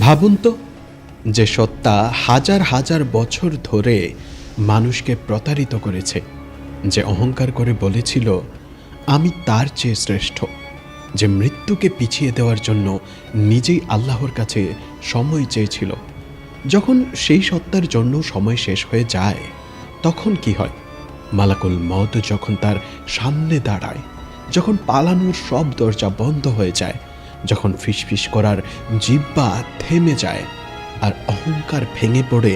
ভাবুন তো, যে সত্তা হাজার হাজার বছর ধরে মানুষকে প্রতারিত করেছে, যে অহংকার করে বলেছিল আমি তার চেয়ে শ্রেষ্ঠ, যে মৃত্যুকে পিছিয়ে দেওয়ার জন্য নিজেই আল্লাহর কাছে সময় চেয়েছিল, যখন সেই সত্তার জন্য সময় শেষ হয়ে যায় তখন কি হয়? মালাকুল মওত যখন তার সামনে দাঁড়ায়, যখন পালানোর সব দরজা বন্ধ হয়ে যায়, যখন ফিসফিস করার জিহ্বা থেমে যায় আর অহংকার ভেঙে পড়ে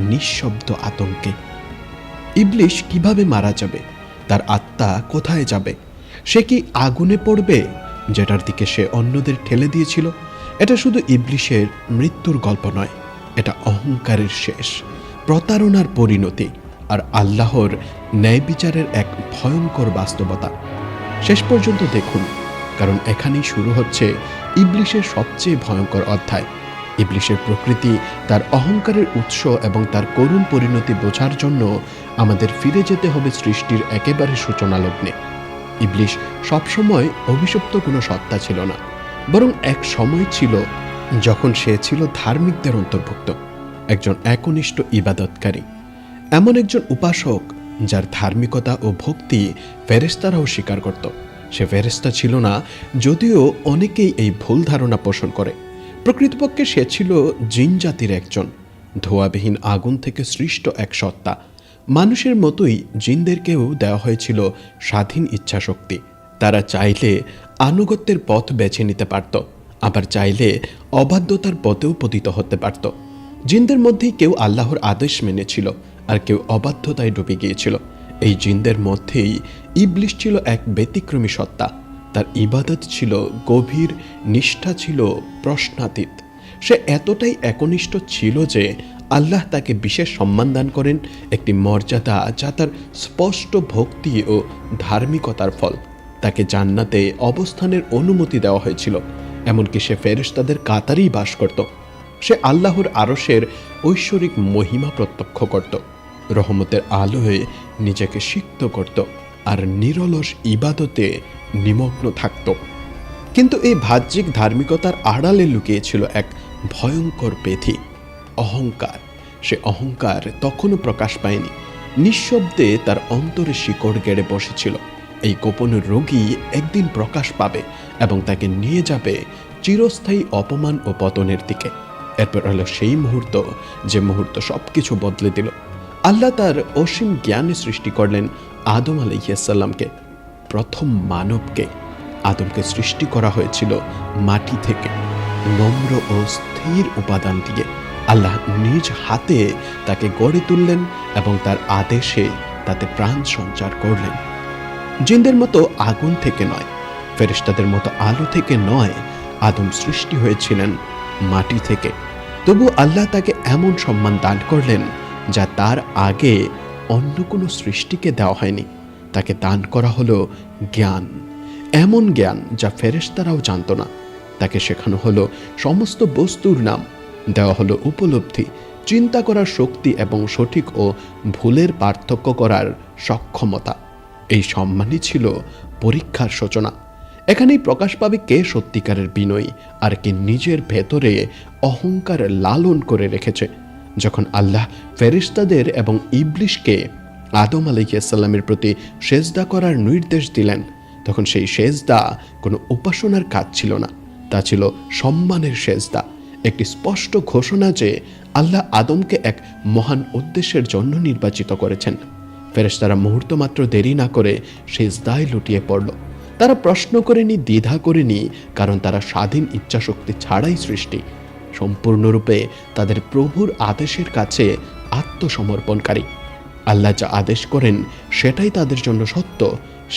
নিঃশব্দ আতঙ্কে। ইবলিশ কিভাবে মারা যাবে? তার আত্মা কোথায় যাবে? সে কি আগুনে পড়বে, যেটার দিকে সে অন্যদের ঠেলে দিয়েছিল? এটা শুধু ইবলিশের মৃত্যুর গল্প নয়, এটা অহংকারের শেষ, প্রতারণার পরিণতি আর আল্লাহর ন্যায় বিচারের এক ভয়ঙ্কর বাস্তবতা। শেষ পর্যন্ত দেখুন, কারণ এখানেই শুরু হচ্ছে ইবলিশের সবচেয়ে ভয়ঙ্কর অধ্যায়। ইবলিশের প্রকৃতি, তার অহংকারের উৎস এবং তার করুণ পরিণতি বোঝার জন্য আমাদের ফিরে যেতে হবে সৃষ্টির একেবারে সূচনা লগ্নে। ইবলিশ সবসময় অভিশপ্ত কোনো সত্তা ছিল না, বরং এক সময় ছিল যখন সে ছিল ধার্মিকদের অন্তর্ভুক্ত, একজন একনিষ্ঠ ইবাদতকারী, এমন একজন উপাসক যার ধার্মিকতা ও ভক্তি ফেরেশতারাও স্বীকার করত। সে ফেরেশতা ছিল না, যদিও অনেকেই এই ভুল ধারণা পোষণ করে। প্রকৃতপক্ষে সে ছিল জিন জাতির একজন ধোঁয়াবিহীন আগুন থেকে সৃষ্ট এক সত্তা। মানুষের মতোই জিনদেরকেও দেওয়া হয়েছিল স্বাধীন ইচ্ছাশক্তি। তারা চাইলে আনুগত্যের পথ বেছে নিতে পারত, আবার চাইলে অবাধ্যতার পথেও পতিত হতে পারত। জিনদের মধ্যেই কেউ আল্লাহর আদেশ মেনেছিল, আর কেউ অবাধ্যতায় ডুবে গিয়েছিল। এই জিনদের মধ্যেই ইবলিশ ছিল এক ব্যতিক্রমী সত্তা। তার ইবাদত ছিল গভীর, নিষ্ঠা ছিল প্রশ্নাতীত। সে এতটাই একনিষ্ঠ ছিল যে আল্লাহ তাকে বিশেষ সম্মান দান করেন, একটি মর্যাদা যা তার স্পষ্ট ভক্তি ও ধার্মিকতার ফল। তাকে জান্নাতে অবস্থানের অনুমতি দেওয়া হয়েছিল, এমনকি সে ফেরেশতাদের কাতারেই বাস করত। সে আল্লাহর আরশের ঐশ্বরিক মহিমা প্রত্যক্ষ করত, রহমতের আলোয় নিজেকে সিক্ত করত আর নিরলস ইবাদতে নিমগ্ন থাকত। কিন্তু এই বাহ্যিক ধার্মিকতার আড়ালে লুকিয়েছিল এক ভয়ঙ্কর ব্যাধি, অহংকার। সে অহংকার তখনও প্রকাশ পায়নি, নিঃশব্দে তার অন্তরে শিকড় গেড়ে বসেছিল। এই গোপন রোগী একদিন প্রকাশ পাবে এবং তাকে নিয়ে যাবে চিরস্থায়ী অপমান ও পতনের দিকে। এরপর হলো সেই মুহূর্ত, যে মুহূর্ত সবকিছু বদলে দিল। আল্লাহ তার অসীম জ্ঞানে সৃষ্টি করলেন আদম আলাইহিসসালামকে, প্রথম মানবকে। আদমকে সৃষ্টি করা হয়েছিল মাটি থেকে, নম্র ও স্থির উপাদান দিয়ে। আল্লাহ নিজ হাতে তাকে গড়ে তুললেন এবং তার আদেশে তাতে প্রাণ সঞ্চার করলেন। জিনদের মতো আগুন থেকে নয়, ফেরেশতাদের মতো আলো থেকে নয়, আদম সৃষ্টি হয়েছিলেন মাটি থেকে। তবু আল্লাহ তাকে এমন সম্মান দান করলেন যা তার আগে অন্য কোনো সৃষ্টিকে দেওয়া হয়নি। তাকে দান করা হলো জ্ঞান, এমন জ্ঞান যা ফেরেশতারাও জানত না। তাকে শেখানো হলো সমস্ত বস্তুর নাম, দেওয়া হলো উপলব্ধি, চিন্তা করার শক্তি এবং সঠিক ও ভুলের পার্থক্য করার সক্ষমতা। এই সম্মানই ছিল পরীক্ষার সূচনা। এখানেই প্রকাশ পাবে কে সত্যিকারের বিনয়ী আর কে নিজের ভেতরে অহংকার লালন করে রেখেছে। যখন আল্লাহ ফেরেশতাদের এবং ইবলিশকে আদম আলাইহিসসালামের প্রতি সেজদা করার নির্দেশ দিলেন, তখন সেই সেজদা কোনো উপাসনার কাজ ছিল না, তা ছিল সম্মানের সেজদা, একটি স্পষ্ট ঘোষণা যে আল্লাহ আদমকে এক মহান উদ্দেশ্যের জন্য নির্বাচিত করেছেন। ফেরেশতারা মুহূর্ত মাত্র দেরি না করে সেজদায় লুটিয়ে পড়ল। তারা প্রশ্ন করেনি, দ্বিধা করেনি, কারণ তারা স্বাধীন ইচ্ছাশক্তি ছাড়াই সৃষ্টি, সম্পূর্ণরূপে তাদের প্রভুর আদেশের কাছে আত্মসমর্পণকারী। আল্লাহ যা আদেশ করেন সেটাই তাদের জন্য সত্য,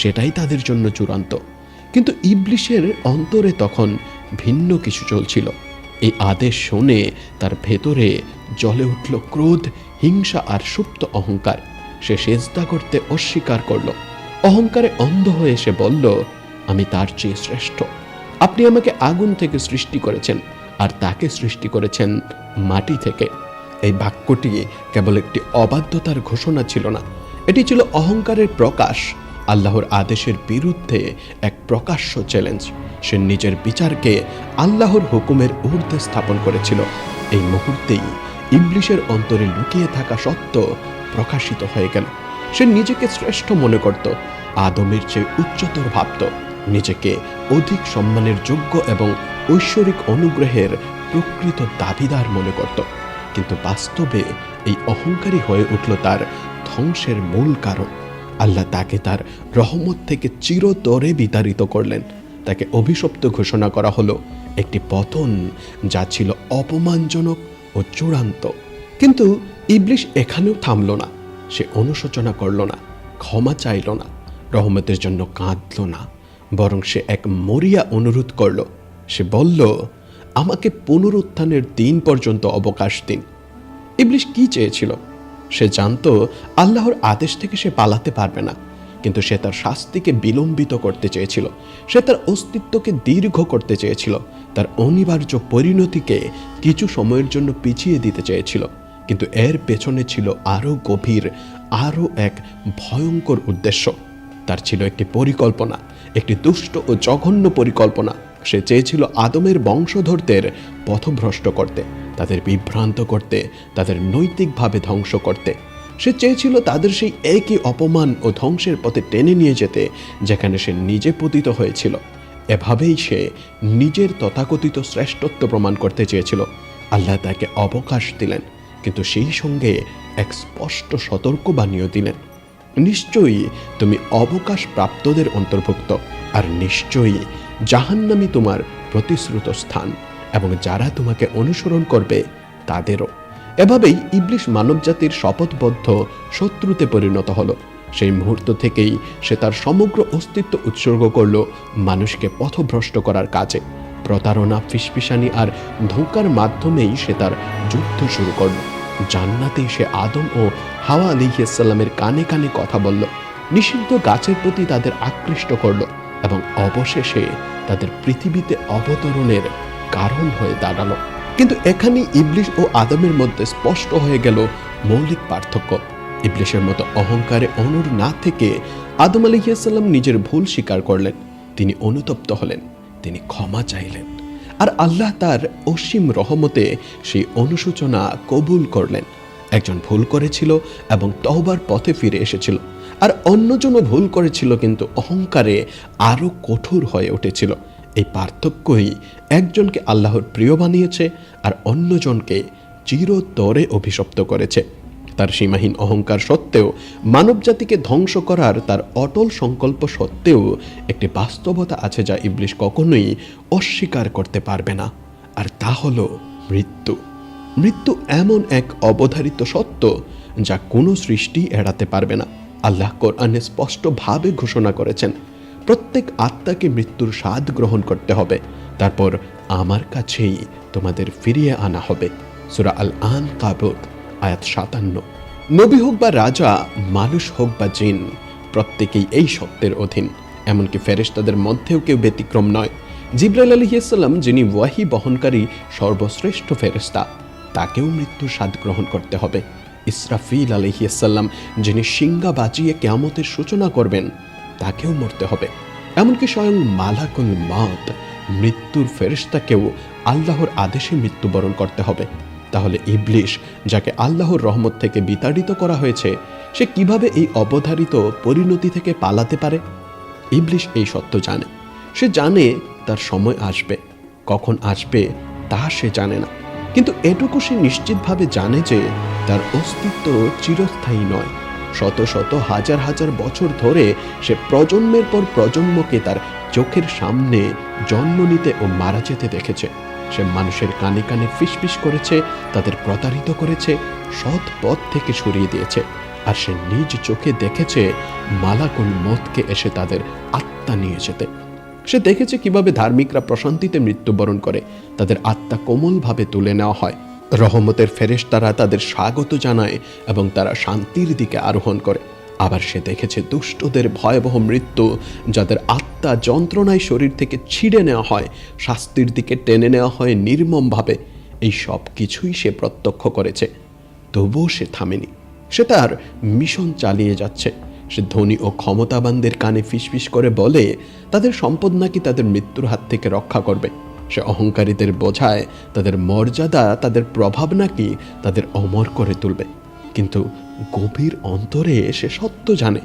সেটাই তাদের জন্য চূড়ান্ত। কিন্তু ইবলিশের অন্তরে তখন ভিন্ন কিছু চলছিল। এই আদেশ শুনে তার ভেতরে জ্বলে উঠল ক্রোধ, হিংসা আর সুপ্ত অহংকার। সে সেজদা করতে অস্বীকার করল। অহংকারে অন্ধ হয়ে সে বলল, আমি তার চেয়ে শ্রেষ্ঠ। আপনি আমাকে আগুন থেকে সৃষ্টি করেছেন আর তাকে সৃষ্টি করেছেন মাটি থেকে। এই বাক্যটি কেবল একটি অবাধ্যতার ঘোষণা ছিল না, এটি ছিল অহংকারের প্রকাশ। আল্লাহর আদেশের বিরুদ্ধে এক প্রকাশ্য চ্যালেঞ্জ। সে নিজের বিচারকে আল্লাহর হুকুমের ঊর্ধ্বে স্থাপন করেছিল। এই মুহূর্তেই ইবলিশের অন্তরে লুকিয়ে থাকা সত্য প্রকাশিত হয়ে গেল। সে নিজেকে শ্রেষ্ঠ মনে করত, আদমের চেয়ে উচ্চতর ভাবত, নিজেকে অধিক সম্মানের যোগ্য এবং ঐশ্বরিক অনুগ্রহের প্রকৃত দাবিদার মনে করত। কিন্তু বাস্তবে এই অহংকারী হয়ে উঠল তার ধ্বংসের মূল কারণ। আল্লাহ তাকে তার রহমত থেকে চিরতরে বিতাড়িত করলেন। তাকে অভিশপ্ত ঘোষণা করা হলো, একটি পতন যা ছিল অপমানজনক ও চূড়ান্ত। কিন্তু ইবলিশ এখানেও থামল না। সে অনুশোচনা করল না, ক্ষমা চাইল না, রহমতের জন্য কাঁদল না, বরং সে এক মরিয়া অনুরোধ করল। সে বলল, আমাকে পুনরুত্থানের দিন পর্যন্ত অবকাশ দিন। ইবলিশ কি চেয়েছিল? সে জানত আল্লাহর আদেশ থেকে সে পালাতে পারবে না, কিন্তু সে তার শাস্তিকে বিলম্বিত করতে চেয়েছিল। সে তার অস্তিত্বকে দীর্ঘ করতে চেয়েছিল, তার অনিবার্য পরিণতিকে কিছু সময়ের জন্য পিছিয়ে দিতে চেয়েছিল। কিন্তু এর পেছনে ছিল আরও গভীর, আরও এক ভয়ঙ্কর উদ্দেশ্য। তার ছিল একটি পরিকল্পনা, একটি দুষ্ট ও জঘন্য পরিকল্পনা। সে চেয়েছিল আদমের বংশধরদের পথভ্রষ্ট করতে, তাদের বিভ্রান্ত করতে, তাদের নৈতিকভাবে ধ্বংস করতে। সে চেয়েছিল তাদের সেই একই অপমান ও ধ্বংসের পথে টেনে নিয়ে যেতে যেখানে সে নিজে পতিত হয়েছিল। এভাবেই সে নিজের তথাকথিত শ্রেষ্ঠত্ব প্রমাণ করতে চেয়েছিল। আল্লাহ তাকে অবকাশ দিলেন, কিন্তু সেই সঙ্গে এক স্পষ্ট সতর্কবাণীও দিলেন। নিশ্চয়ই তুমি অবকাশ প্রাপ্তদের অন্তর্ভুক্ত, আর নিশ্চয়ই জাহান্নামই তোমার প্রতিশ্রুত স্থান, এবং যারা তোমাকে অনুসরণ করবে তাদেরও। এভাবেই ইবলিশ মানবজাতির শপথবদ্ধ শত্রুতে পরিণত হলো। সেই মুহূর্ত থেকেই সে তার সমগ্র অস্তিত্ব উৎসর্গ করল মানুষকে পথভ্রষ্ট করার কাজে। প্রতারণা, ফিসফিসানি আর ধোঁকার মাধ্যমেই সে তার যুদ্ধ শুরু করল। জান্নাতেই সে আদম ও হাওয়া আলাইহিসসালামের কানে কানে কথা বলল, নিষিদ্ধ গাছের প্রতি তাদের আকৃষ্ট করল, এবং অবশেষে তাদের পৃথিবীতে অবতরণের কারণ হয়ে দাঁড়ালো। কিন্তু এখানেই ইবলিশ ও আদমের মধ্যে স্পষ্ট হয়ে গেল মৌলিক পার্থক্য। ইবলিশের মতো অহংকারে অনড় না থেকে আদম আলাইহিসসালাম নিজের ভুল স্বীকার করলেন। তিনি অনুতপ্ত হলেন, তিনি ক্ষমা চাইলেন, আর আল্লাহ তার অসীম রহমতে সেই অনুশোচনা কবুল করলেন। একজন ভুল করেছিল এবং তওবার পথে ফিরে এসেছিল, আর অন্যজনও ভুল করেছিল কিন্তু অহংকারে আরও কঠোর হয়ে উঠেছিল। এই পার্থক্যই একজনকে আল্লাহর প্রিয় বানিয়েছে আর অন্যজনকে চিরতরে অভিশপ্ত করেছে। তার সীমাহীন অহংকার সত্ত্বেও, মানবজাতিকে ধ্বংস করার তার অটল সংকল্প সত্ত্বেও একটি বাস্তবতা আছে যা ইবলিশ কখনোই অস্বীকার করতে পারবে না, আর তা হলো মৃত্যু। মৃত্যু এমন এক অবধারিত সত্য যা কোনো সৃষ্টি এড়াতে পারবে না। আল্লাহ কোরআনে স্পষ্টভাবে ঘোষণা করেছেন, প্রত্যেক আত্মাকে মৃত্যুর স্বাদ গ্রহণ করতে হবে, তারপর আমার কাছেই তোমাদের ফিরিয়ে আনা হবে। সূরা আল আনকাবুত আয়াত 57। নবী হোক বা রাজা, মানুষ হোক বা জিন, প্রত্যেকেই এই সত্যের অধীন। এমনকি ফেরেশতাদের মধ্যেও কেউ ব্যতিক্রম নয়। জিবরাইল আলাইহিসসালাম, যিনি ওয়াহি বহনকারী সর্বশ্রেষ্ঠ ফেরেশতা, তাকেও মৃত্যুর স্বাদ গ্রহণ করতে হবে। ইসরাফিল আলাইহিসসালাম, যিনি শিঙ্গা বাজিয়ে কিয়ামতের সূচনা করবেন, তাকেও মরতে হবে। এমনকি স্বয়ং মালাকুল মউত, মৃত্যুর ফেরেশতাকেও আল্লাহর আদেশে মৃত্যুবরণ করতে হবে। তাহলে ইবলিশ, যাকে আল্লাহর রহমত থেকে বিতাড়িত করা হয়েছে, সে কিভাবে এই অবধারিত পরিণতি থেকে পালাতে পারে? ইবলিশ এই সত্য জানে। সে জানে তার সময় আসবে, কখন আসবে তা সে জানে না, কিন্তু এটুকু সে নিশ্চিতভাবে জানে যে তার অস্তিত্ব চিরস্থায়ী নয়। শত শত হাজার হাজার বছর ধরে সে প্রজন্মের পর প্রজন্মকে তার চোখের সামনে জন্ম নিতে ও মারা যেতে দেখেছে। সে মানুষের কানে কানে ফিসফিস করেছে, তাদের প্রতারিত করেছে, সৎ পথ থেকে সরিয়ে দিয়েছে। আর সে নিজ চোখে দেখেছে মালাকুল মউতকে এসে তাদের আত্মা নিয়ে যেতে। সে দেখেছে কিভাবে ধার্মিকরা প্রশান্তিতে মৃত্যুবরণ করে, তাদের আত্মা কোমলভাবে তুলে নেওয়া হয়। রহমতের ফেরেশতারা তাদের স্বাগত জানায় এবং তারা শান্তির দিকে আরোহণ করে। আবার সে দেখেছে দুষ্টদের ভয়াবহ মৃত্যু, যাদের আত্মা যন্ত্রণায় শরীর থেকে ছিঁড়ে নেওয়া হয়, শাস্তির দিকে টেনে নেওয়া হয় নির্মমভাবে। এই সব কিছুই সে প্রত্যক্ষ করেছে। তবুও সে থামেনি। সে তার মিশন চালিয়ে যাচ্ছে। সে ধনী ও ক্ষমতাবানদের কানে ফিসফিস করে বলে তাদের সম্পদ নাকি তাদের মৃত্যুর হাত থেকে রক্ষা করবে। সে অহংকারীদের বোঝায় তাদের মর্যাদা, তাদের প্রভাব নাকি তাদের অমর করে তুলবে। কিন্তু গভীর অন্তরে সে সত্য জানে।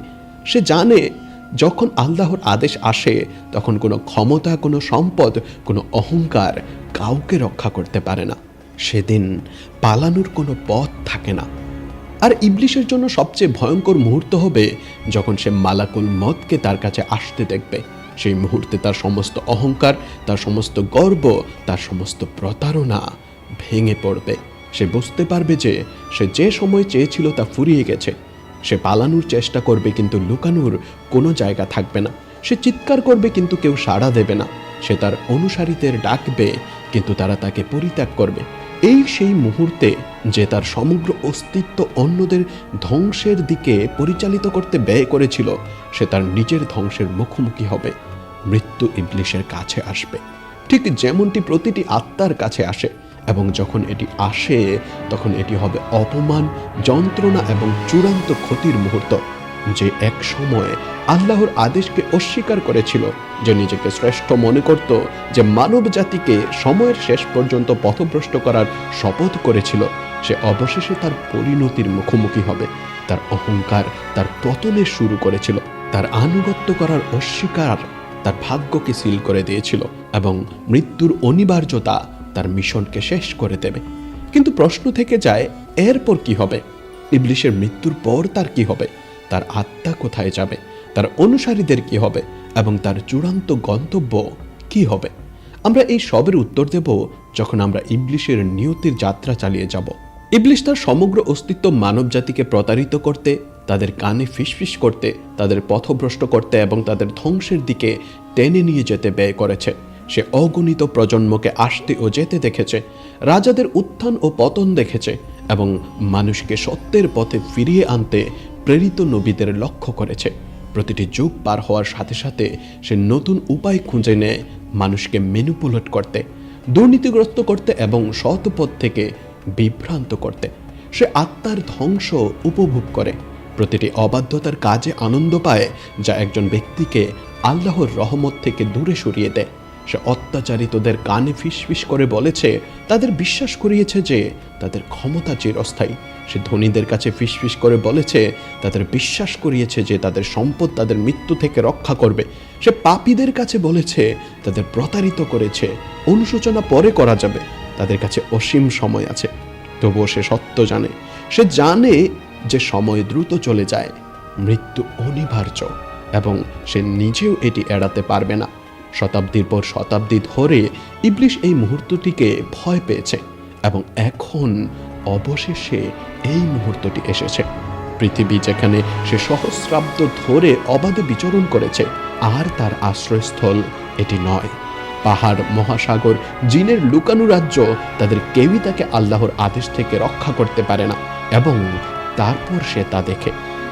সে জানে যখন আল্লাহর আদেশ আসে তখন কোনো ক্ষমতা, কোনো সম্পদ, কোনো অহংকার কাউকে রক্ষা করতে পারে না। সেদিন পালানোর কোনো পথ থাকে না। আর ইবলিশের জন্য সবচেয়ে ভয়ঙ্কর মুহূর্ত হবে যখন সে মালাকুল মউতকে তার কাছে আসতে দেখবে। সেই মুহূর্তে তার সমস্ত অহংকার, তার সমস্ত গর্ব, তার সমস্ত প্রতারণা ভেঙে পড়বে। সে বুঝতে পারবে যে সে যে সময় চেয়েছিল তা ফুরিয়ে গেছে। সে পালানোর চেষ্টা করবে কিন্তু লুকানোর কোনো জায়গা থাকবে না। সে চিৎকার করবে কিন্তু কেউ সাড়া দেবে না। সে তার অনুসারীদের ডাকবে কিন্তু তারা তাকে পরিত্যাগ করবে। এই সেই মুহূর্তে যে তার সমগ্র অস্তিত্ব অন্যদের ধ্বংসের দিকে পরিচালিত করতে ব্যয় করেছিল, সে তার নিজের ধ্বংসের মুখোমুখি হবে। মৃত্যু ইবলিশের কাছে আসবে, ঠিক যেমনটি প্রতিটি আত্মার কাছে আসে। এবং যখন এটি আসে তখন এটি হবে অপমান, যন্ত্রণা এবং চূড়ান্ত ক্ষতির মুহূর্ত। যে এক সময় আল্লাহর আদেশকে অস্বীকার করেছিল, যে নিজেকে শ্রেষ্ঠ মনে করত, যে মানব জাতিকে সময়ের শেষ পর্যন্ত পথভ্রষ্ট করার শপথ করেছিল, সে অবশেষে তার পরিণতির মুখোমুখি হবে। তার অহংকার তার পতনে শুরু করেছিল। তার আনুগত্য করার অস্বীকার তার ভাগ্যকে সিল করে দিয়েছিল এবং মৃত্যুর অনিবার্যতা তার মিশনকে শেষ করে দেবে। কিন্তু প্রশ্ন থেকে যায়, এরপর কি হবে? ইবলিশের মৃত্যুর পর তার কি হবে? তার আত্মা কোথায় যাবে? তার অনুসারীদের কি হবে? এবং তার চূড়ান্ত গন্তব্য কি হবে? আমরা এই সবের উত্তর দেব যখন আমরা ইবলিশের নিয়তির যাত্রা চালিয়ে যাব। ইবলিশ তার সমগ্র অস্তিত্ব মানব জাতিকে প্রতারিত করতে, তাদের কানে ফিসফিস করতে, তাদের পথভ্রষ্ট করতে এবং তাদের ধ্বংসের দিকে টেনে নিয়ে যেতে ব্যয় করেছে। সে অগণিত প্রজন্মকে আসতে ও যেতে দেখেছে, রাজাদের উত্থান ও পতন দেখেছে এবং মানুষকে সত্যের পথে ফিরিয়ে আনতে প্রেরিত নবীদের লক্ষ্য করেছে। প্রতিটি যুগ পার হওয়ার সাথে সাথে সে নতুন উপায় খুঁজে নেয় মানুষকে ম্যানিপুলেট করতে, দুর্নীতিগ্রস্ত করতে এবং সৎ পথ থেকে বিভ্রান্ত করতে। সে আত্মার ধ্বংস উপভোগ করে, প্রতিটি অবাধ্যতার কাজে আনন্দ পায় যা একজন ব্যক্তিকে আল্লাহর রহমত থেকে দূরে সরিয়ে দেয়। সে অত্যাচারিতদের কানে ফিসফিস করে বলেছে, তাদের বিশ্বাস করিয়েছে যে তাদের ক্ষমতা চিরস্থায়ী। সে ধনীদের কাছে ফিসফিস করে বলেছে, তাদের বিশ্বাস করিয়েছে যে তাদের সম্পদ তাদের মৃত্যু থেকে রক্ষা করবে। সে পাপীদের কাছে বলেছে, তাদের প্রতারিত করেছে, অনুশোচনা পরে করা যাবে, তাদের কাছে অসীম সময় আছে। তবুও সে সত্য জানে। সে জানে যে সময় দ্রুত চলে যায়, মৃত্যু অনিবার্য এবং সে নিজেও এটি এড়াতে পারবে না। শতাব্দীর পর শতাব্দী ধরে ইবলিশ এই মুহূর্তটিকে ভয় পেয়েছে এবং এখন অবশেষে এই মুহূর্তটি এসেছে। পৃথিবী যেখানে সে সহস্রাব্দ ধরে অবাধে বিচরণ করেছে, আর তার আশ্রয়স্থল এটি নয়। পাহাড়, মহাসাগর, জিনের লুকানো রাজ্য, তাদের কেউই তাকে আল্লাহর আদেশ থেকে রক্ষা করতে পারে না। এবং তারপর সে তা দেখে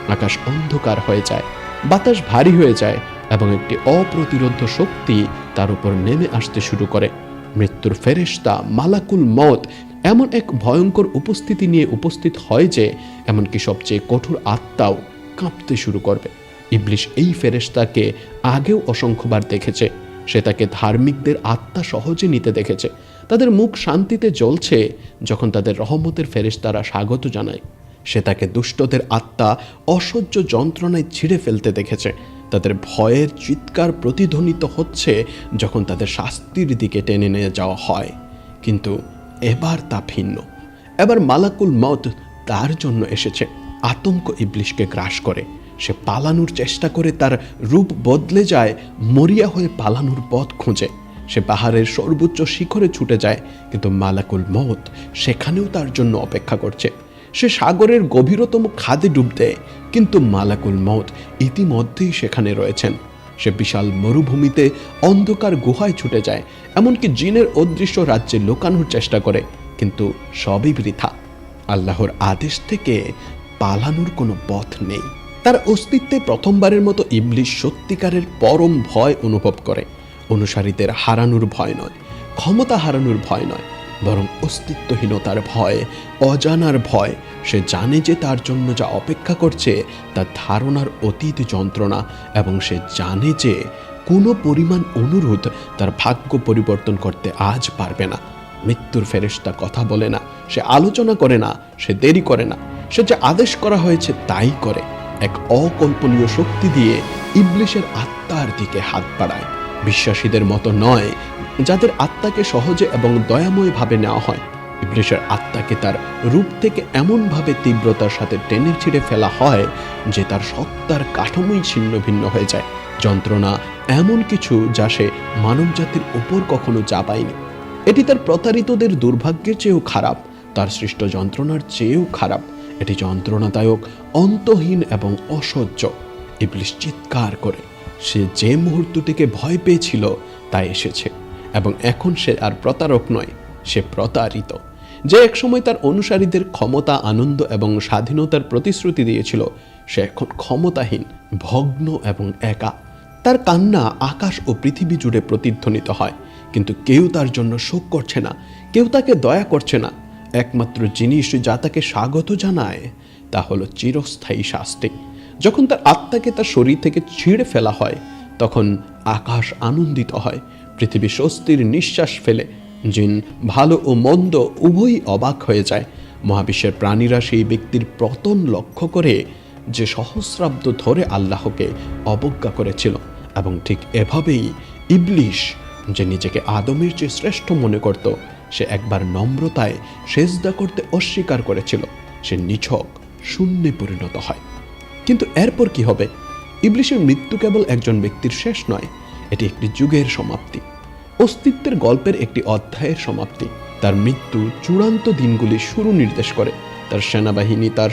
আকাশ অন্ধকার হয়ে যায়, বাতাস ভারী হয়ে যায় এবং একটি অপ্রতিরোধ্য শক্তি তার উপর নেমে আসতে শুরু করে। মৃত্যুর ফেরেশতা মালাকুল মউত এমন এক ভয়ঙ্কর উপস্থিতি নিয়ে উপস্থিত হয় যে এমনকি সবচেয়ে কঠোর আত্মাও কাঁপতে শুরু করবে। ইবলিশ এই ফেরেশতাকে আগেও অসংখ্যবার দেখেছে। সে তাকে ধার্মিকদের আত্মা সহজে নিতে দেখেছে। তাদের মুখ শান্তিতে জ্বলছে যখন তাদের রহমতের ফেরেশতারা স্বাগত জানায়। সে তাকে দুষ্টদের আত্মা অসহ্য যন্ত্রণায় ছিঁড়ে ফেলতে দেখেছে। তাদের ভয়ের চিৎকার প্রতিধ্বনিত হচ্ছে যখন তাদের শাস্তির দিকে টেনে নিয়ে যাওয়া হয়। কিন্তু এবার তা ভিন্ন। এবার মালাকুল মউত তার জন্য এসেছে। আতঙ্ক ইবলিশকে গ্রাস করে। সে পালানোর চেষ্টা করে, তার রূপ বদলে যায়, মরিয়া হয়ে পালানোর পথ খুঁজে। সে পাহাড়ের সর্বোচ্চ শিখরে ছুটে যায়, কিন্তু মালাকুল মউত সেখানেও তার জন্য অপেক্ষা করছে। সে সাগরের গভীরতম খাদে ডুব দেয়, কিন্তু মালাকুল মউত ইতিমধ্যেই সেখানে রয়েছেন। সে বিশাল মরুভূমিতে অন্ধকার গুহায় ছুটে যায়, এমনকি জিনের অদৃশ্য রাজ্যে লুকানোর চেষ্টা করে, কিন্তু সবই বৃথা। আল্লাহর আদেশ থেকে পালানোর কোনো পথ নেই। তার অস্তিত্বে প্রথমবারের মতো ইবলিশ সত্যিকারের পরম ভয় অনুভব করে। অনুসারীদের হারানোর ভয় নয়, ক্ষমতা হারানোর ভয় নয়, বরং অস্তিত্বহীনতার ভয়, অজানার ভয়। সে জানে যে তার জন্য যা অপেক্ষা করছে তার ধারণার অতীত যন্ত্রণা, এবং সে জানে যে কোনো পরিমাণ অনুরোধ তার ভাগ্য পরিবর্তন করতে আজ পারবে না। মৃত্যুর ফেরেশতা কথা বলে না, সে আলোচনা করে না, সে দেরি করে না, সে যে আদেশ করা হয়েছে তাই করে। এক অকল্পনীয় শক্তি দিয়ে ইবলিশের আত্মার দিকে হাত বাড়ায়। বিশ্বাসীদের মতো নয়, যাদের আত্মাকে সহজে এবং দয়াময়ভাবে নেওয়া হয়। ইবলিশের আত্মাকে তার রূপ থেকে এমনভাবে তীব্রতার সাথে টেনে ছিঁড়ে ফেলা হয় যে তার সত্তার কাঠামোই ছিন্ন ভিন্ন হয়ে যায়। যন্ত্রণা এমন কিছু যা সে মানবজাতির উপর কখনো চাপায়নি। এটি তার প্রতারিতদের দুর্ভাগ্যের চেয়েও খারাপ, তার সৃষ্ট যন্ত্রণার চেয়েও খারাপ। এটি যন্ত্রণাদায়ক, অন্তহীন এবং অসহ্য। ইবলিশ চিৎকার করে। সে যে মুহূর্তটিকে ভয় পেয়েছিল তা এসেছে, এবং এখন সে আর প্রতারক নয়, সে প্রতারিত। যে একসময় তার অনুসারীদের ক্ষমতা, আনন্দ এবং স্বাধীনতার প্রতিশ্রুতি দিয়েছিল, সে এখন ক্ষমতাহীন, ভগ্ন এবং একা। তার কান্না আকাশ ও পৃথিবী জুড়ে প্রতিধ্বনিত হয়, কিন্তু কেউ তার জন্য শোক করছে না, কেউ তাকে দয়া করছে না। একমাত্র জিনিস যা তাকে স্বাগত জানায় তা হলো চিরস্থায়ী শাস্তি। যখন তার আত্মাকে তার শরীর থেকে ছিঁড়ে ফেলা হয়, তখন আকাশ আনন্দিত হয়, পৃথিবী স্বস্তির নিঃশ্বাস ফেলে, জিন ভালো ও মন্দ উভয়ই অবাক হয়ে যায়। মহাবিশ্বের প্রাণীরা সেই ব্যক্তির পতন লক্ষ্য করে যে সহস্রাব্দ ধরে আল্লাহকে অবজ্ঞা করেছিল। এবং ঠিক এভাবেই ইবলিশ, যে নিজেকে আদমের চেয়ে শ্রেষ্ঠ মনে করত, সে একবার নম্রতায় সেজদা করতে অস্বীকার করেছিল। সে নিছক শূন্যে পরিণত হয়। কিন্তু এরপর কি হবে? ইবলিশের মৃত্যু কেবল একজন ব্যক্তির শেষ নয়, এটি একটি যুগের সমাপ্তি, অস্তিত্বের গল্পের একটি অধ্যায়ের সমাপ্তি। তার মৃত্যু চূড়ান্ত দিনগুলির শুরু নির্দেশ করে। তার সেনাবাহিনী, তার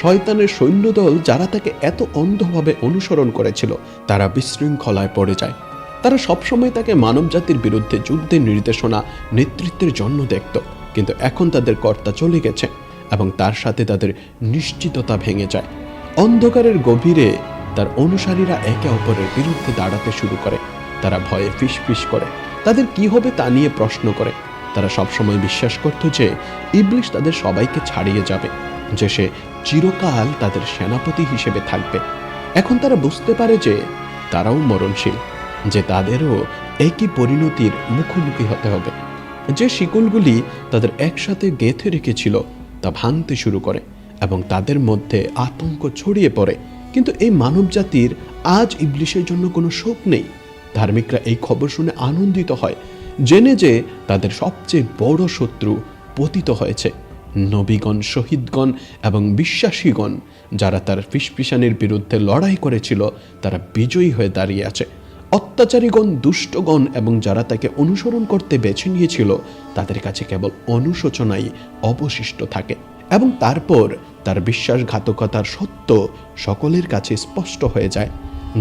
শয়তানের সৈন্যদল, যারা তাকে এত অন্ধভাবে অনুসরণ করেছিল, তারা বিশৃঙ্খলায় পড়ে যায়। তারা সবসময় তাকে মানবজাতির বিরুদ্ধে যুদ্ধের নির্দেশনা, নেতৃত্বের জন্য দেখত। কিন্তু এখন তাদের কর্তা চলে গেছে, এবং তার সাথে তাদের নিশ্চিততা ভেঙে যায়। অন্ধকারের গভীরে তার অনুসারীরা একে অপরের বিরুদ্ধে দাঁড়াতে শুরু করে। তারা ভয়ে ফিসফিস করে, তাদের কি হবে তা নিয়ে প্রশ্ন করে। তারা সবসময় বিশ্বাস করত যে ইবলিশ তাদের সবাইকে ছাড়িয়ে যাবে, যে সে চিরকাল তাদের সেনাপতি হিসেবে থাকবে। এখন তারা বুঝতে পারে যে তারাও মরণশীল, যে তাদেরও একই পরিণতির মুখোমুখি হতে হবে। যে শিকলগুলি তাদের একসাথে গেঁথে রেখেছিল তা ভাঙতে শুরু করে, এবং তাদের মধ্যে আতঙ্ক ছড়িয়ে পড়ে। কিন্তু এই মানবজাতির আজ ইবলিশের জন্য কোনো শোক নেই। ধার্মিকরা এই খবর শুনে আনন্দিত হয়, জেনে যে তাদের সবচেয়ে বড় শত্রু পতিত হয়েছে। নবীগণ, শহীদগণ এবং বিশ্বাসীগণ, যারা তার ফিসফিসানির বিরুদ্ধে লড়াই করেছিল, তারা বিজয়ী হয়ে দাঁড়িয়ে আছে। অত্যাচারীগণ, দুষ্টগণ এবং যারা তাকে অনুসরণ করতে বেছে নিয়েছিল, তাদের কাছে কেবল অনুশোচনাই অবশিষ্ট থাকে। এবং তারপর তার বিশ্বাসঘাতকতার সত্য সকলের কাছে স্পষ্ট হয়ে যায়।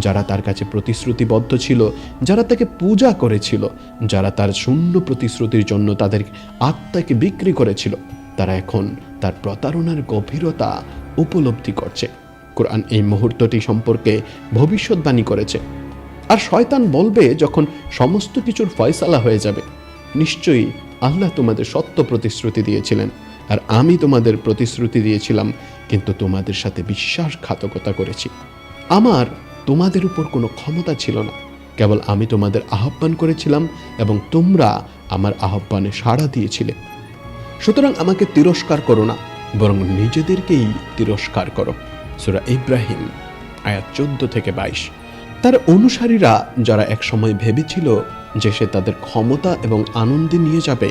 যারা তার কাছে প্রতিশ্রুতিবদ্ধ ছিল, যারা তাকে পূজা করেছিল, যারা তার শূন্য প্রতিশ্রুতির জন্য তাদের আত্মাকে বিক্রি করেছিল, তারা এখন তার প্রতারণার গভীরতা উপলব্ধি করছে। কোরআন এই মুহূর্তটি সম্পর্কে ভবিষ্যৎবাণী করেছে। আর শয়তান বলবে, যখন সমস্ত কিছুর ফয়সালা হয়ে যাবে, নিশ্চয়ই আল্লাহ তোমাদের সত্য প্রতিশ্রুতি দিয়েছিলেন, আর আমি তোমাদের প্রতিশ্রুতি দিয়েছিলাম, কিন্তু তোমাদের সাথে বিশ্বাসঘাতকতা করেছি। আমার তোমাদের উপর কোনো ক্ষমতা ছিল না, কেবল আমি তোমাদের আহ্বান করেছিলাম এবং তোমরা আমার আহ্বানে সাড়া দিয়েছিলে। সুতরাং আমাকে তিরস্কার করো না, বরং নিজেদেরকেই তিরস্কার করো। সূরা ইব্রাহিম আয়াত 14-22। তার অনুসারীরা, যারা একসময় ভেবেছিল যে সে তাদের ক্ষমতা এবং আনন্দে নিয়ে যাবে,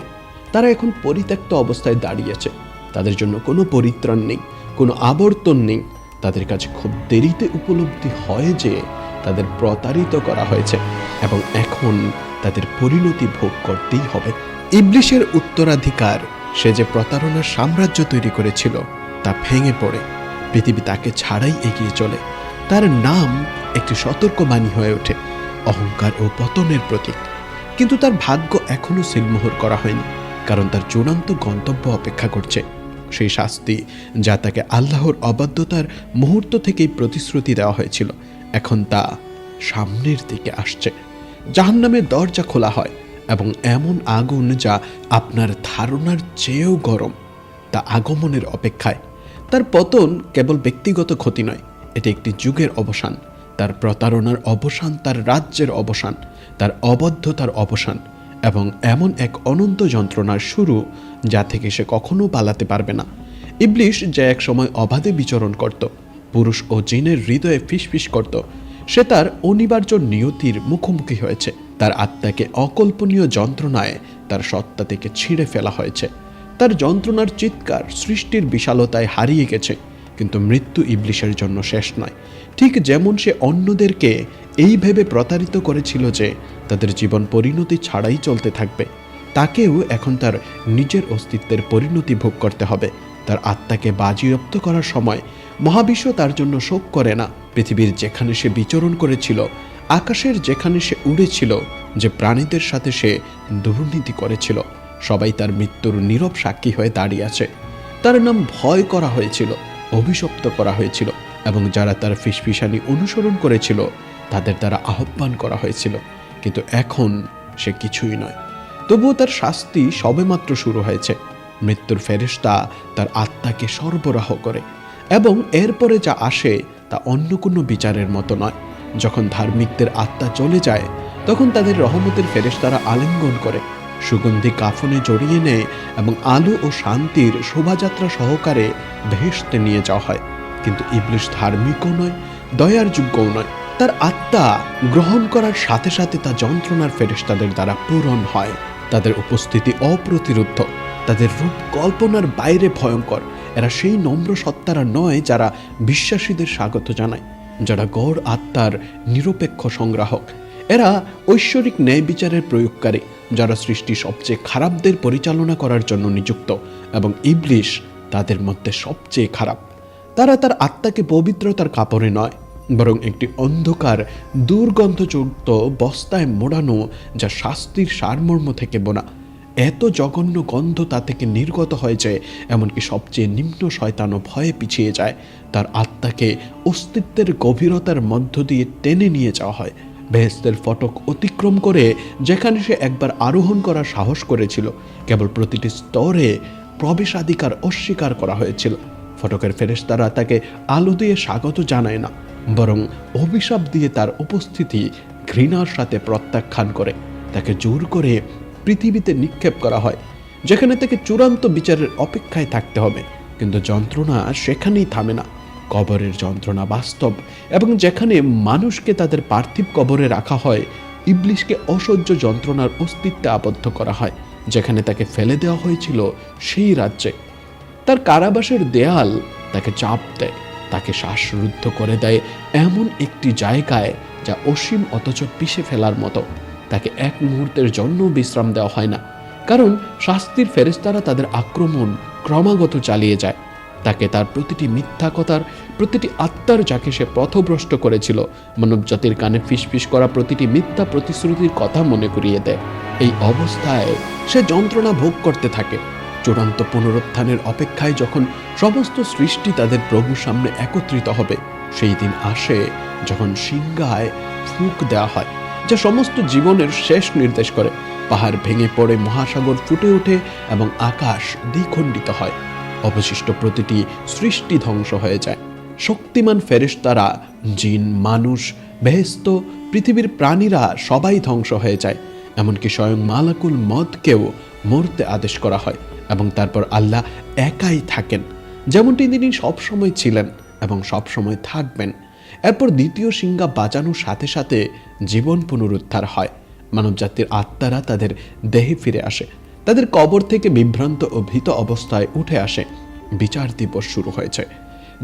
তারা এখন পরিত্যক্ত অবস্থায় দাঁড়িয়েছে। তাদের জন্য কোনো পরিত্রাণ নেই, কোনো আবর্তন নেই। তাদের কাছে খুব দেরিতে উপলব্ধি হয় যে তাদের প্রতারিত করা হয়েছে, এবং এখন তাদের পরিণতি ভোগ করতেই হবে। ইবলিশের উত্তরাধিকার, সে যে প্রতারণার সাম্রাজ্য তৈরি করেছিল, তা ভেঙে পড়ে। পৃথিবী তাকে ছাড়াই এগিয়ে চলে। তার নাম একটি সতর্কবাণী হয়ে ওঠে, অহংকার ও পতনের প্রতীক। কিন্তু তার ভাগ্য এখনো সিলমোহর করা হয়নি, কারণ তার চূড়ান্ত গন্তব্য অপেক্ষা করছে। সেই শাস্তি যা তাকে আল্লাহর অবাধ্যতার মুহূর্ত থেকেই প্রতিশ্রুতি দেওয়া হয়েছিল, এখন তা সামনের দিকে আসছে। জাহান্নামের দরজা খোলা হয় এবং এমন আগুন যা আপনার ধারণার চেয়েও গরম, তা আগমনের অপেক্ষায়। তার পতন কেবল ব্যক্তিগত ক্ষতি নয়, এটি একটি যুগের অবসান, তার প্রতারণার অবসান, তার রাজ্যের অবসান, তার অবদ্ধতার অবসান এবং এমন এক অনন্ত যন্ত্রণার শুরু যা থেকে সে কখনো পালাতে পারবে না। ইবলিশ যে এক সময় অবাধে বিচরণ করত, পুরুষ ও জিনের হৃদয়ে ফিসফিস করত, সে তার অনিবার্য নিয়তির মুখোমুখি হয়েছে। তার আত্মাকে অকল্পনীয় যন্ত্রণায় তার সত্তা থেকে ছিঁড়ে ফেলা হয়েছে। তার যন্ত্রণার চিৎকার সৃষ্টির বিশালতায় হারিয়ে গেছে, কিন্তু মৃত্যু ইবলিশের জন্য শেষ নয়। ঠিক যেমন সে অন্যদেরকে এই ভেবে প্রতারিত করেছিল যে তাদের জীবন পরিণতি ছাড়াই চলতে থাকবে, তাকেও এখন তার নিজের অস্তিত্বের পরিণতি ভোগ করতে হবে। তার আত্মাকে বাজিয়াপ্ত করার সময় মহাবিশ্ব তার জন্য শোক করে না। পৃথিবীর যেখানে সে বিচরণ করেছিল, আকাশের যেখানে সে উড়েছিল, যে প্রাণীদের সাথে সে দুর্নীতি করেছিল, সবাই তার মৃত্যুর নীরব সাক্ষী হয়ে দাঁড়িয়ে আছে। তার নাম ভয় করা হয়েছিল, অভিশপ্ত করা হয়েছিল এবং যারা তার ফিসফিসানি অনুসরণ করেছিল তাদের দ্বারা আহ্বান করা হয়েছিল। কিন্তু এখন সে কিছুই নয়। তবুও তার শাস্তি সবেমাত্র শুরু হয়েছে। মৃত্যুর ফেরেশতা তার আত্মাকে সরবরাহ করে এবং এরপরে যা আসে তা অন্য কোনো বিচারের মতো নয়। যখন ধার্মিকদের আত্মা চলে যায়, তখন তাদের রহমতের ফেরেশতারা আলিঙ্গন করে, সুগন্ধি কাফনে জড়িয়ে নেয় এবং আলো ও শান্তির শোভাযাত্রা সহকারে বেহেশতে নিয়ে যাওয়া হয়। কিন্তু ইবলিশ ধার্মিকও নয়, দয়ার যোগ্যও নয়। তার আত্মা গ্রহণ করার সাথে সাথে তা যন্ত্রণার ফেরেশতাদের দ্বারা পূরণ হয়। তাদের উপস্থিতি অপ্রতিরোধ্য, তাদের রূপ কল্পনার বাইরে ভয়ঙ্কর। এরা সেই নম্র সত্তারা নয় যারা বিশ্বাসীদের স্বাগত জানায়, যারা গড় আত্মার নিরপেক্ষ সংগ্রাহক। এরা ঐশ্বরিক ন্যায় বিচারের প্রয়োগকারী, যারা সৃষ্টি সবচেয়ে খারাপদের পরিচালনা করার জন্য নিযুক্ত, এবং ইবলিশ তাদের মধ্যে সবচেয়ে খারাপ। তারা তার আত্মাকে পবিত্রতার কাপড়ে নয়, বরং একটি অন্ধকার দুর্গন্ধযুক্ত বস্তায় মোড়ানো, যা শাস্তির সারমর্ম থেকে বোনা। এত জঘন্য গন্ধ তা থেকে নির্গত হয় যে এমনকি সবচেয়ে নিম্ন শয়তানও ভয়ে পিছিয়ে যায়। তার আত্মাকে অস্তিত্বের গভীরতার মধ্য দিয়ে টেনে নিয়ে যাওয়া হয়, বেহেশতের ফটক অতিক্রম করে, যেখানে সে একবার আরোহণ করার সাহস করেছিল। কেবল প্রতিটি স্তরে প্রবেশাধিকার অস্বীকার করা হয়েছিল। ফটকের ফেরেশতারা তাকে আলো দিয়ে স্বাগত জানায় না, বরং অভিশাপ দিয়ে তার উপস্থিতি ঘৃণার সাথে প্রত্যাখ্যান করে। তাকে জোর করে পৃথিবীতে নিক্ষেপ করা হয়, যেখানে তাকে চূড়ান্ত বিচারের অপেক্ষায় থাকতে হবে। কিন্তু যন্ত্রণা সেখানেই থামে না। কবরের যন্ত্রণা বাস্তব, এবং যেখানে মানুষকে তাদের পার্থিব কবরে রাখা হয়, ইবলিশকে অসহ্য যন্ত্রণার অস্তিত্বে আবদ্ধ করা হয়, যেখানে তাকে ফেলে দেওয়া হয়েছিল সেই রাজ্যে। তার কারাবাসের দেয়াল তাকে চাপ দেয়, তাকে শ্বাসরুদ্ধ করে দেয় এমন একটি জায়গায় যা অসীম অথচ পিষে ফেলার মতো। তাকে এক মুহূর্তের জন্য বিশ্রাম দেওয়া হয় না, কারণ শাস্তির ফেরেশতারা তাদের আক্রমণ ক্রমাগত চালিয়ে যায়। তাকে তার প্রতিটি মিথ্যা কথার, প্রতিটি আত্মার যাকে সে পথভ্রষ্ট করেছিল, মানবজাতির কানে ফিসফিস করা প্রতিটি মিথ্যা প্রতিশ্রুতির কথা মনে করিয়ে দেয়। এই অবস্থায় সে যন্ত্রণা ভোগ করতে থাকে। চূড়ান্ত পুনরুত্থানের অপেক্ষায় যখন সমস্ত সৃষ্টি তাদের প্রভুর সামনে একত্রিত হবে, সেই দিন আসে যখন সিংহায় ফুঁক দেওয়া হয়, যা সমস্ত জীবনের শেষ নির্দেশ করে। পাহাড় ভেঙে পড়ে, মহাসাগর ফুটে ওঠে এবং আকাশ দ্বিখণ্ডিত হয়। অবশিষ্ট প্রতিটি সৃষ্টি ধ্বংস হয়ে যায়। শক্তিমান ফেরেশতারা, জিন, মানুষ, বেহেশত, পৃথিবীর প্রাণীরা সবাই ধ্বংস হয়ে যায়। এমনকি স্বয়ং মালাকুল মউতকেও মরতে আদেশ করা হয়, এবং তারপর আল্লাহ একাই থাকেন, যেমনটি তিনি সবসময় ছিলেন এবং সবসময় থাকবেন। এরপর দ্বিতীয় সিংহা বাজানোর সাথে সাথে জীবন পুনরুদ্ধার হয়। মানবজাতির আত্মারা তাদের দেহে ফিরে আসে, তাদের কবর থেকে বিভ্রান্ত ও ভীত অবস্থায় উঠে আসে। বিচার দিবস শুরু হয়েছে।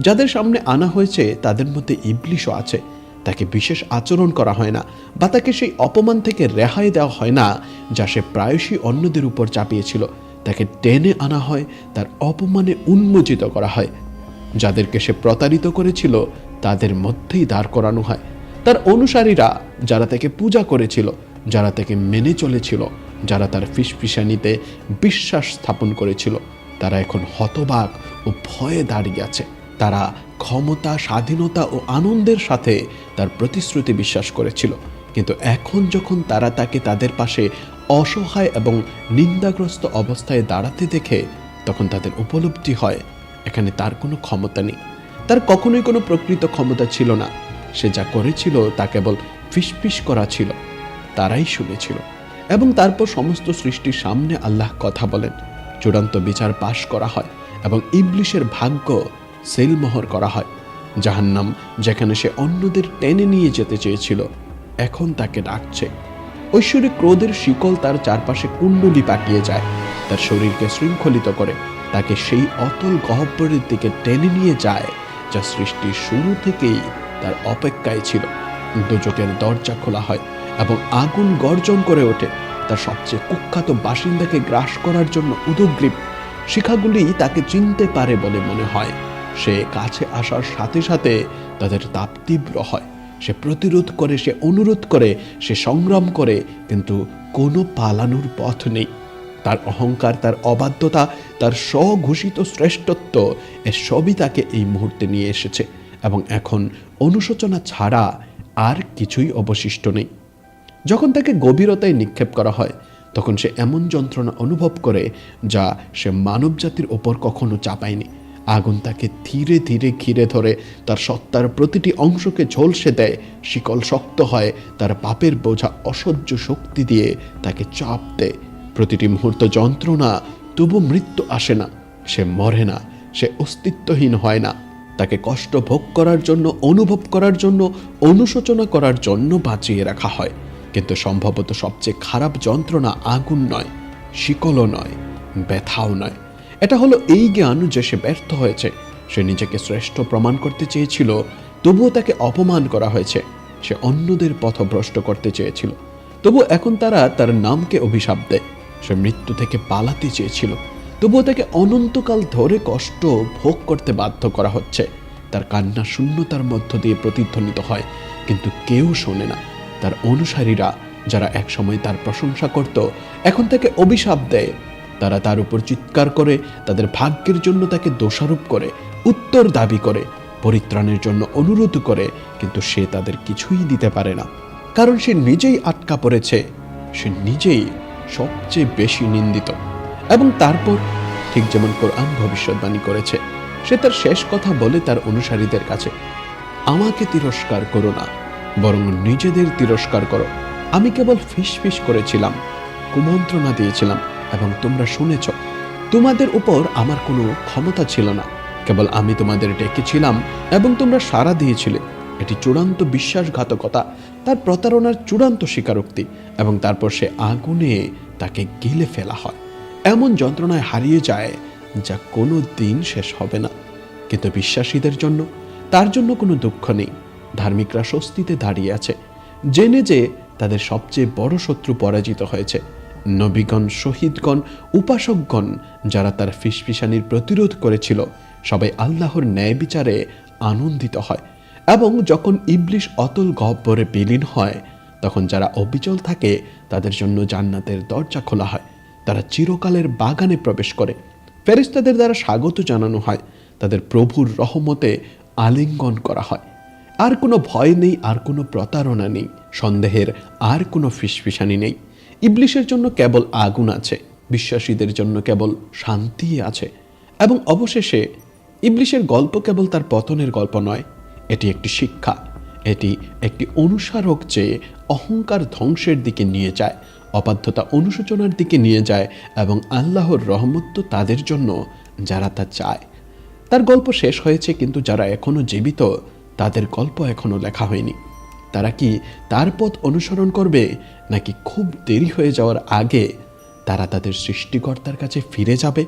যাদের সামনে আনা হয়েছে তাদের মধ্যে ইবলিশও আছে। তাকে বিশেষ আচরণ করা হয় না, বা তাকে সেই অপমান থেকে রেহাই দেওয়া হয় না যা সে প্রায়শই অন্যদের উপর চাপিয়েছিল। তাকে টেনে আনা হয়, তার অপমানে উন্মোচিত করা হয়। যাদেরকে সে প্রতারিত করেছিল তাদের মধ্যেই দাঁড় করানো হয়। তার অনুসারীরা, যারা তাকে পূজা করেছিল, যারা তাকে মেনে চলেছিল, যারা তার ফিসফিসানিতে বিশ্বাস স্থাপন করেছিল, তারা এখন হতবাক ও ভয়ে দাঁড়িয়ে আছে। তারা ক্ষমতা, স্বাধীনতা ও আনন্দের সাথে তার প্রতিশ্রুতি বিশ্বাস করেছিল, কিন্তু এখন যখন তারা তাকে তাদের পাশে অসহায় এবং নিন্দাগ্রস্ত অবস্থায় দাঁড়াতে দেখে তখন তাদের উপলব্ধি হয় এখানে তার কোনো ক্ষমতা নেই, তার কখনোই কোনো প্রকৃত ক্ষমতা ছিল না। সে যা করেছিল তা কেবল ফিসফিস করা ছিল, তারাই শুনেছিল। এবং তারপর সমস্ত সৃষ্টির সামনে আল্লাহ কথা বলেন, চূড়ান্ত বিচার পাশ করা হয় এবং ইবলিশের ভাগ্য সেলমোহর করা হয়। জাহান্নাম, যেখানে সে অন্যদের টেনে নিয়ে যেতে চেয়েছিল, এখন তাকে ডাকছে। ঐশ্বরিক ক্রোধের শিকল তার চারপাশে কুণ্ডলি পাকিয়ে যায়, তার শরীরকে শৃঙ্খলিত করে তাকে সেই অতল গহ্বরের দিকে টেনে নিয়ে যায় যা সৃষ্টির শুরু থেকেই তার অপেক্ষায় ছিল। দোজখের দরজা খোলা হয় এবং আগুন গর্জন করে ওঠে, তার সবচেয়ে কুখ্যাত বাসিন্দাকে গ্রাস করার জন্য উদগ্রীব। শিখাগুলি তাকে চিনতে পারে বলে মনে হয়। সে কাছে আসার সাথে সাথে তাদের তাপ তীব্র হয়। সে প্রতিরোধ করে, সে অনুরোধ করে, সে সংগ্রাম করে, কিন্তু কোনো পালানোর পথ নেই। তার অহংকার, তার অবাধ্যতা, তার স্বঘোষিত শ্রেষ্ঠত্ব, এর সবই তাকে এই মুহূর্তে নিয়ে এসেছে এবং এখন অনুশোচনা ছাড়া আর কিছুই অবশিষ্ট নেই। যখন তাকে গভীরতায় নিক্ষেপ করা হয় তখন সে এমন যন্ত্রণা অনুভব করে যা সে মানবজাতির ওপর কখনো চাপায়নি। আগুন তাকে ধীরে ধীরে ঘিরে ধরে, তার সত্তার প্রতিটি অংশকে ঝলসে দেয়। শিকল শক্ত হয়, তার পাপের বোঝা অসহ্য শক্তি দিয়ে তাকে চাপ দেয়। প্রতিটি মুহূর্ত যন্ত্রণা, তবু মৃত্যু আসে না, সে মরে না, সে অস্তিত্বহীন হয় না। তাকে কষ্ট ভোগ করার জন্য, অনুভব করার জন্য, অনুশোচনা করার জন্য বাঁচিয়ে রাখা হয়। কিন্তু সম্ভবত সবচেয়ে খারাপ যন্ত্রণা আগুন নয়, শিকলও নয়, ব্যথাও নয়। এটা হলো এই জ্ঞান যে সে ব্যর্থ হয়েছে। সে নিজেকে শ্রেষ্ঠ প্রমাণ করতে চেয়েছিল, তবুও তাকে অপমান করা হয়েছে। সে অন্যদের পথভ্রষ্ট করতে চেয়েছিল, তবু এখন তারা তার নামকে অভিশাপ দেয়। সে মৃত্যু থেকে পালাতে চেয়েছিল, তবুও তাকে অনন্তকাল ধরে কষ্ট ভোগ করতে বাধ্য করা হচ্ছে। তার কান্না শূন্যতার মধ্য দিয়ে প্রতিধ্বনিত হয়, কিন্তু কেউ শোনে না। তার অনুসারীরা, যারা একসময় তার প্রশংসা করত, এখন তাকে অভিশাপ দেয়। তারা তার উপর চিৎকার করে, তাদের ভাগ্যের জন্য তাকে দোষারোপ করে, উত্তর দাবি করে, পরিত্রাণের জন্য অনুরোধ করে, কিন্তু সে তাদের কিছুই দিতে পারে না, কারণ সে নিজেই আটকা পড়েছে। সে নিজেই সবচেয়ে বেশি নিন্দিত। এবং তারপর ঠিক যেমন কোরআন ভবিষ্যৎবাণী করেছে, সে তার শেষ কথা বলে তার অনুসারীদের কাছে, আমাকে তিরস্কার করো না, বরং নিজেদের তিরস্কার করো। আমি কেবল ফিসফিস করেছিলাম, কুমন্ত্রণা দিয়েছিলাম এবং তোমরা শুনেছ। তোমাদের উপর আমার কোনো ক্ষমতা ছিল না, কেবল আমি তোমাদের ডেকেছিলাম এবং তোমরা সাড়া দিয়েছিলে। এটি চূড়ান্ত বিশ্বাসঘাতকতা, তার প্রতারণার চূড়ান্ত স্বীকারোক্তি। এবং তারপর সে আগুনে তাকে গিলে ফেলা হয়, এমন যন্ত্রণায় হারিয়ে যায় যা কোনো দিন শেষ হবে না। কিন্তু বিশ্বাসীদের জন্য, তার জন্য কোনো দুঃখ নেই। ধার্মিকরা স্বস্তিতে দাঁড়িয়ে আছে, জেনে যে তাদের সবচেয়ে বড় শত্রু পরাজিত হয়েছে। নবীগণ, শহীদগণ, উপাসকগণ, যারা তার ফিসফিসানির প্রতিরোধ করেছিল, সবাই আল্লাহর ন্যায় বিচারে আনন্দিত হয়। এবং যখন ইবলিশ অতল গহ্বরে বিলীন হয়, তখন যারা অবিচল থাকে তাদের জন্য জান্নাতের দরজা খোলা হয়। তারা চিরকালের বাগানে প্রবেশ করে। ফেরেশতাদের দ্বারা স্বাগত জানানো হয়, তাদের প্রভুর রহমতে আলিঙ্গন করা হয়। আর কোনো ভয় নেই, আর কোনো প্রতারণা নেই, সন্দেহের আর কোনো ফিসফিসানি নেই। ইবলিশের জন্য কেবল আগুন আছে, বিশ্বাসীদের জন্য কেবল শান্তি আছে। এবং অবশেষে ইবলিশের গল্প কেবল তার পতনের গল্প নয়, এটি একটি শিক্ষা, এটি একটি অনুসারক যে অহংকার ধ্বংসের দিকে নিয়ে যায়, অবাধ্যতা অনুশোচনার দিকে নিয়ে যায়, এবং আল্লাহর রহমত তো তাদের জন্য যারা তা চায়। তার গল্প শেষ হয়েছে, কিন্তু যারা এখনো জীবিত তাদের গল্প এখনো লেখা হয়নি। তারা কি তার পথ অনুসরণ করবে, নাকি খুব দেরি হয়ে যাওয়ার আগে তারা তাদের সৃষ্টিকর্তার কাছে ফিরে যাবে?